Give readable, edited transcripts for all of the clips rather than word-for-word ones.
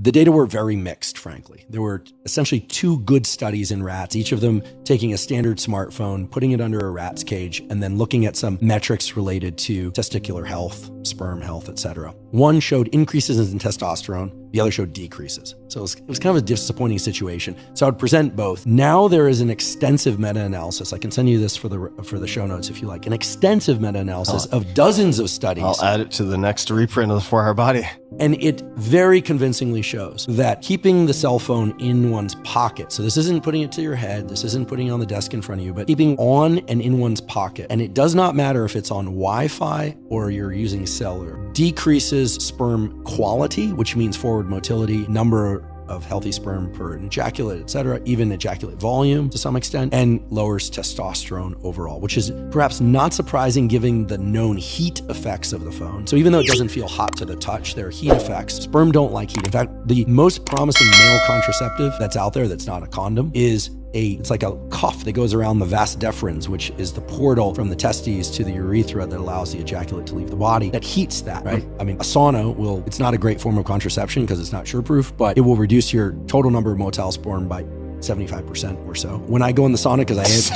The data were very mixed, frankly. There were essentially 2 good studies in rats, each of them taking a standard smartphone, putting it under a rat's cage, and then looking at some metrics related to testicular health, sperm health, etc. One showed increases in testosterone, the other showed decreases. So it was kind of a disappointing situation. So I would present both. Now there is an extensive meta-analysis. I can send you this for the show notes if you like. An extensive meta-analysis of dozens of studies. I'll add it to the next reprint of the 4-Hour Body. And it very convincingly shows that keeping the cell phone in one's pocket, so this isn't putting it to your head, this isn't putting it on the desk in front of you, but keeping on and in one's pocket, and it does not matter if it's on Wi-Fi or you're using cellular, decreases sperm quality, which means forward motility, number of healthy sperm per ejaculate, etc., even ejaculate volume to some extent, and lowers testosterone overall, which is perhaps not surprising given the known heat effects of the phone. So even though it doesn't feel hot to the touch, there are heat effects. Sperm don't like heat. In fact, the most promising male contraceptive that's out there that's not a condom is it's like a cuff that goes around the vas deferens, which is the portal from the testes to the urethra that allows the ejaculate to leave the body, that heats that, right? I mean, a sauna it's not a great form of contraception because it's not sure-proof, but it will reduce your total number of motile sperm by 75% or so. When I go in the sauna, because I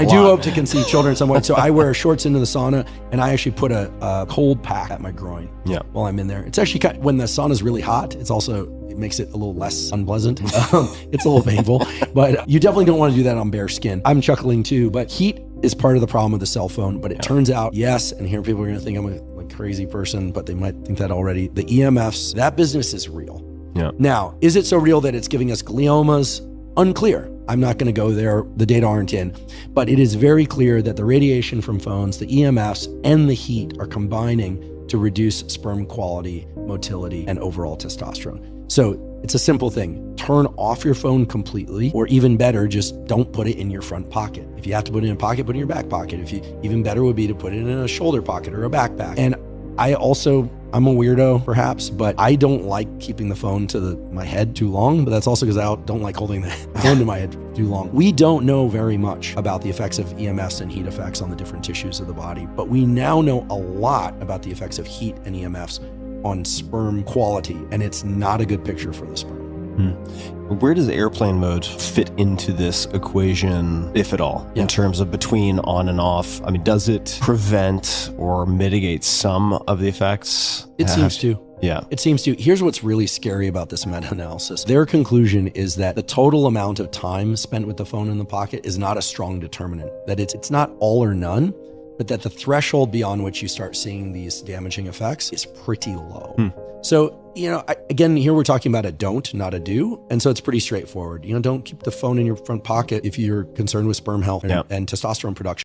do hope to conceive children somewhat, so I wear shorts into the sauna, and I actually put a cold pack at my groin while I'm in there. It's actually when the sauna's really hot, it makes it a little less unpleasant. It's a little painful, but you definitely don't want to do that on bare skin. I'm chuckling too, but heat is part of the problem with the cell phone, but it turns out, yes, and here people are going to think I'm a crazy person, but they might think that already. The EMFs, that business is real. Yeah. Now, is it so real that it's giving us gliomas? Unclear. I'm not going to go there. The data aren't in. But it is very clear that the radiation from phones, the EMFs, and the heat are combining to reduce sperm quality, motility, and overall testosterone. So it's a simple thing. Turn off your phone completely, or even better, just don't put it in your front pocket. If you have to put it in a pocket, put it in your back pocket. Even better would be to put it in a shoulder pocket or a backpack. And I'm a weirdo perhaps, but I don't like keeping the phone to my head too long, but that's also because I don't like holding the phone to my head too long. We don't know very much about the effects of EMFs and heat effects on the different tissues of the body, but we now know a lot about the effects of heat and EMFs on sperm quality, and it's not a good picture for the sperm. Where does airplane mode fit into this equation, if at all, in terms of between on and off? I mean, does it prevent or mitigate some of the effects? It seems to. Yeah. It seems to. Here's what's really scary about this meta-analysis. Their conclusion is that the total amount of time spent with the phone in the pocket is not a strong determinant, that it's not all or none, but that the threshold beyond which you start seeing these damaging effects is pretty low. So, again, here we're talking about a don't, not a do. And so it's pretty straightforward. Don't keep the phone in your front pocket if you're concerned with sperm health and testosterone production.